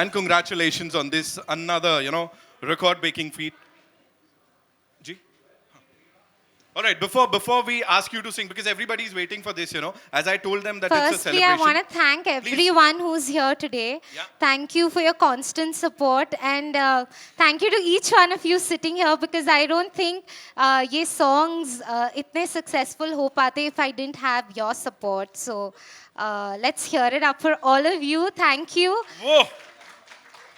and congratulations on this another, record-breaking feat. Ji? All right, before we ask you to sing, because everybody's waiting for this, as I told them that it's a Firstly, celebration. I want to thank everyone who's here today. Yeah. Thank you for your constant support, and thank you to each one of you sitting here, because I don't think ये songs इतने successful हो पाते if I didn't have your support. So let's hear it up for all of you. Thank you. Whoa!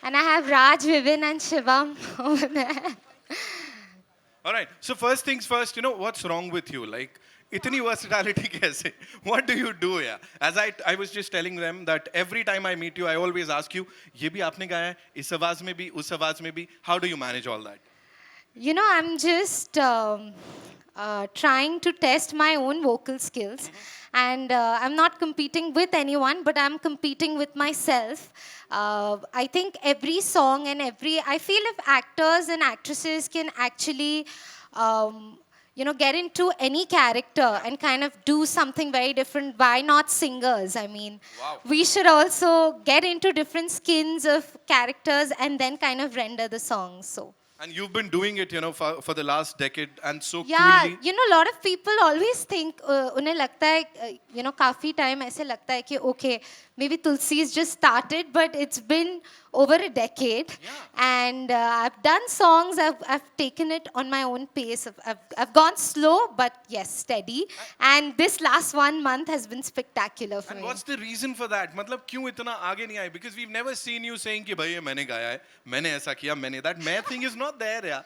And I have Raj, Vivin, and Shivam over there. All right. So first things first, what's wrong with you? Like, itni versatility kaise? What do you do, yeah? As I was just telling them that every time I meet you, I always ask you, ये भी आपने गाया है, इस आवाज में भी, उस आवाज में भी. How do you manage all that? I'm just trying to test my own vocal skills. And I'm not competing with anyone, but I'm competing with myself. I think every song and I feel if actors and actresses can actually, get into any character and kind of do something very different, why not singers? I mean, Wow. we should also get into different skins of characters and then kind of render the songs. So. And you've been doing it, for the last decade and so Yeah, coolly. a lot of people always think, उन्हें लगता है, काफी time ऐसे लगता है कि okay, maybe Tulsi's just started, but it's been over a decade. Yeah. And I've done songs, I've taken it on my own pace. I've gone slow, but yes, steady. And this last 1 month has been spectacular for And me. what's the reason for that? मतलब क्यों इतना आगे नहीं आए? Because we've never seen you saying कि भाई ये मैंने गाया है, मैंने ऐसा किया, मैंने that. मैं thing is not there, yeah.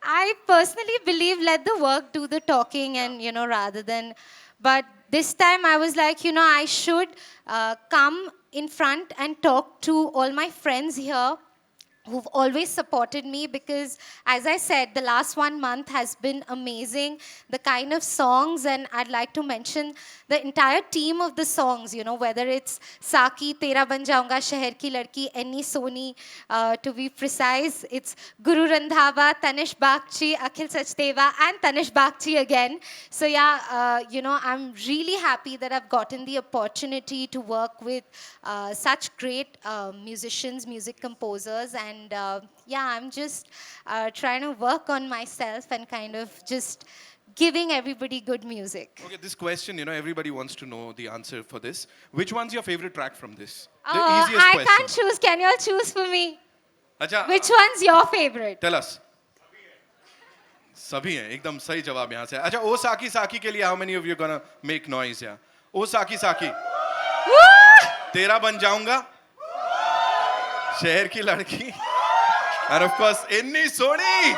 I personally believe let the work do the talking, and rather than, but this time I was like, I should come in front and talk to all my friends here who've always supported me, because as I said, the last 1 month has been amazing. The kind of songs, and I'd like to mention the entire team of the songs, whether it's Saki, Tera Ban Jaunga, Sheher Ki Ladki, Enni Soni, to be precise, it's Guru Randhawa, Tanish Bagchi, Akhil Sachdeva, and Tanish Bagchi again. So yeah, I'm really happy that I've gotten the opportunity to work with such great musicians, music composers, and I'm just trying to work on myself and kind of just giving everybody good music. Okay, this question, everybody wants to know the answer for this. Which one's your favorite track from this? The Oh, easiest I question. can't choose. Can you all choose for me? अच्छा, Which one's your favorite? Tell us. सभी हैं, एकदम सही जवाब यहाँ से. अच्छा, ओ साकी साकी के लिए how many of you gonna make noise here? ओ साकी साकी. Woo! तेरा बन जाऊंगा. शहर की लड़की. And of course, Enni Soni.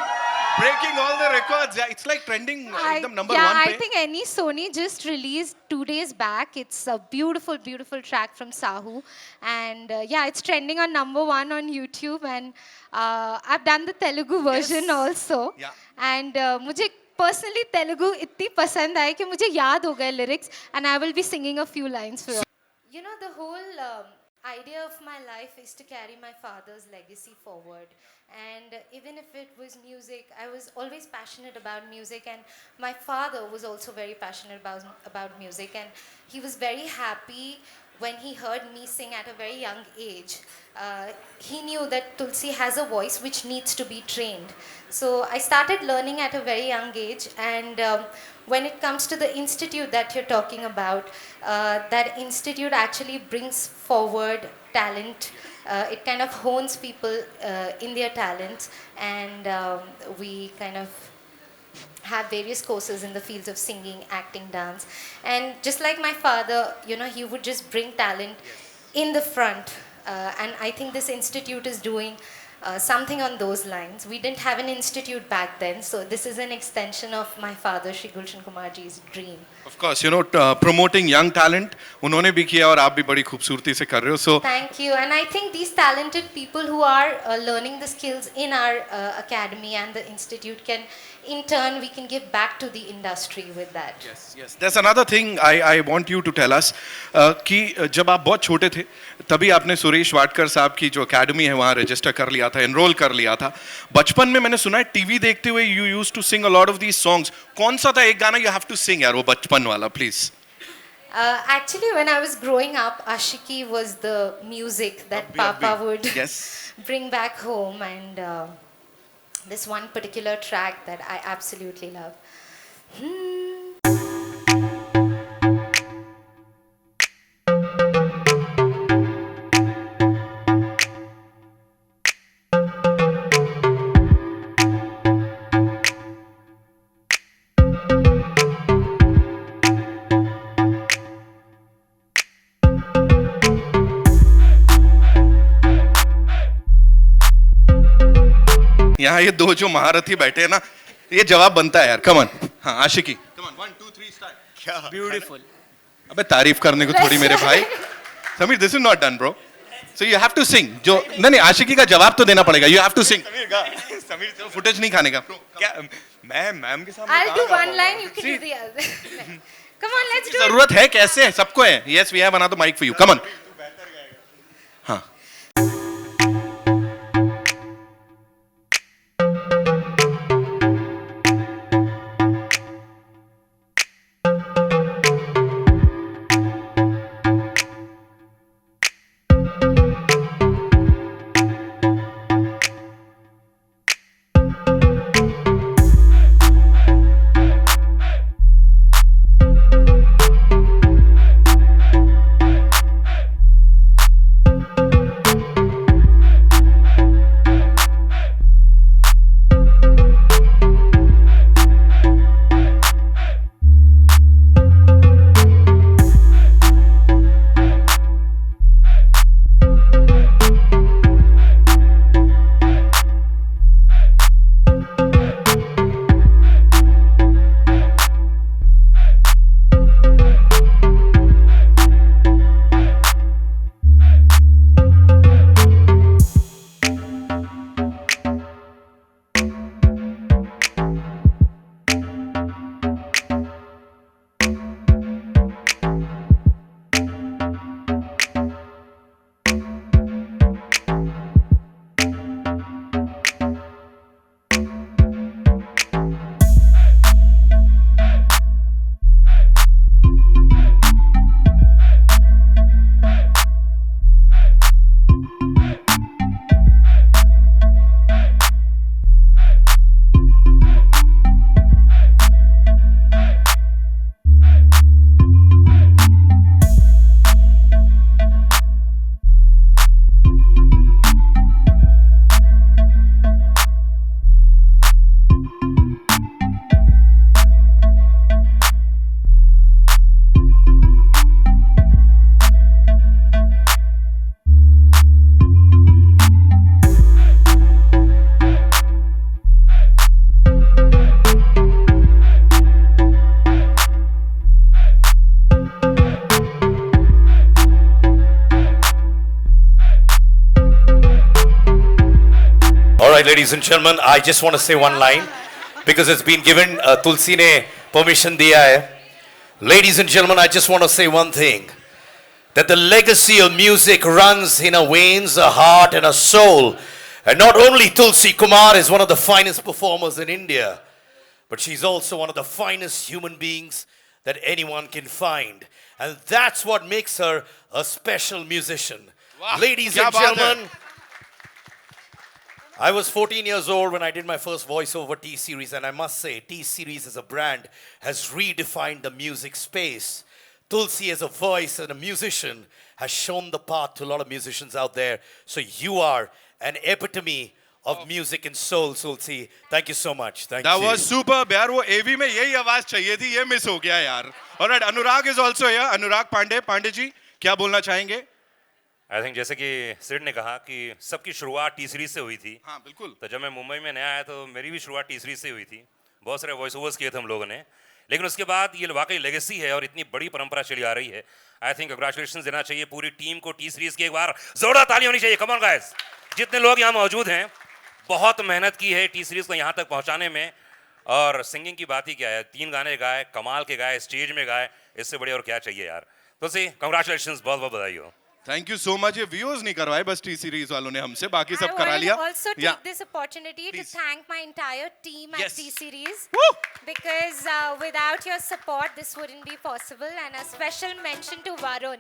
Breaking all the records. Yeah, it's like trending. एकदम number one I पे. think Enni Soni just released 2 days back. It's a beautiful, beautiful track from Sahu. And it's trending on #1 on YouTube. And I've done the Telugu version Yes. also. Yeah. And मुझे personally Telugu इतनी पसंद आई कि मुझे याद हो गए lyrics. And I will be singing a few lines for you. The whole idea of my life is to carry my father's legacy forward. And even if it was music, I was always passionate about music, and my father was also very passionate about music, and he was very happy when he heard me sing at a very young age. He knew that Tulsi has a voice which needs to be trained. So I started learning at a very young age, and when it comes to the institute that you're talking about, that institute actually brings forward talent. It kind of hones people in their talents, and we kind of have various courses in the fields of singing, acting, dance. And just like my father, he would just bring talent in the front. And I think this institute is doing something on those lines. We didn't have an institute back then, so this is an extension of my father, Shri Gulshan Kumarji's dream. Of course, promoting young talent. उन्होंने भी किया और आप भी बड़ी खूबसूरती से कर रहे हो. So Thank you. And I think these talented people who are learning the skills in our academy and the institute can, in turn, we can give back to the industry with that. yes. There's another thing I want you to tell us कि जब आप बहुत छोटे थे तभी आपने सुरेश वाडकर साहब की जो एकेडमी है वहाँ रजिस्टर कर लिया था, एनरोल कर लिया था. बचपन में मैंने सुना है टीवी देखते हुए you used to sing a lot of these songs. कौन सा था एक गाना you have to sing यार वो बचपन वाला, please? Actually, when I was growing up, Ashiki was the music that Papa would Yes. bring back home, and this one particular track that I absolutely love. यहाँ ये दो जो महारथी बैठे हैं ना, ये जवाब बनता है यार. Come on. हाँ, आशिकी. Come on. 1 2 3 स्टार्ट. क्या ब्यूटीफुल. अबे तारीफ करने को थोड़ी मेरे भाई. Sameer, this is not done bro. So you have to sing. जो नहीं नहीं, आशिकी का जवाब तो देना पड़ेगा. You have to sing. Sameer तो फुटेज नहीं खाने का. क्या मैं मैम के सामने I'll कहाँ do गा one पाऊंगा? line, you can do the other. Come on, let's do it. जरूरत है कैसे है सबको है. Yes we have another mic for you. Come on. हाँ. All right, ladies and gentlemen, I just want to say one line because it's been given. Tulsi ne permission diya hai. Ladies and gentlemen, I just want to say one thing: that the legacy of music runs in our veins, our heart, and our soul. And not only Tulsi Kumar is one of the finest performers in India, but she's also one of the finest human beings that anyone can find. And that's what makes her a special musician. Wow, Ladies kya and baat hai. gentlemen, I was 14 years old when I did my first voiceover T-Series, and I must say, T-Series as a brand has redefined the music space. Tulsi as a voice and a musician has shown the path to a lot of musicians out there. So you are an epitome of music and soul, Tulsi. Thank you so much. Thank That you. was superb यार. वो AV में यही आवाज चाहिए थी, ये miss हो गया यार. All right, Anurag is also here. Anurag Pandey. Pandey जी, क्या बोलना चाहेंगे? आई थिंक जैसे कि सिड ने कहा कि सबकी शुरुआत टी सीरीज से हुई थी. हाँ बिल्कुल. तो जब मैं मुंबई में नया आया तो मेरी भी शुरुआत टी सीरीज से हुई थी. बहुत सारे वॉइस ओवर्स किए थे हम लोगों ने, लेकिन उसके बाद ये वाकई लेगेसी है और इतनी बड़ी परंपरा चली आ रही है. आई थिंक कंग्रेचुलेशन देना चाहिए पूरी टीम को. टी सीरीज की एक बार जोरदार ताली होनी चाहिए. कम ऑन गाइस, जितने लोग यहाँ मौजूद हैं, बहुत मेहनत की है टी सीरीज को यहाँ तक पहुँचाने में. और सिंगिंग की बात ही क्या है, 3 गाने गाए, कमाल के गाए, स्टेज में गाए, इससे बड़े और क्या चाहिए यार. तो सी कंग्रेचुलेशन, बहुत बहुत बधाई हो. Thank you so much. ये व्यूज नहीं करवाए बस टी सीरीज वालों ने हमसे, बाकी I सब करा want लिया. to also take Yeah. this opportunity Please. to thank my entire team at Yes. T-Series. Woo! Because without your support, this wouldn't be possible. And a special mention to Varun.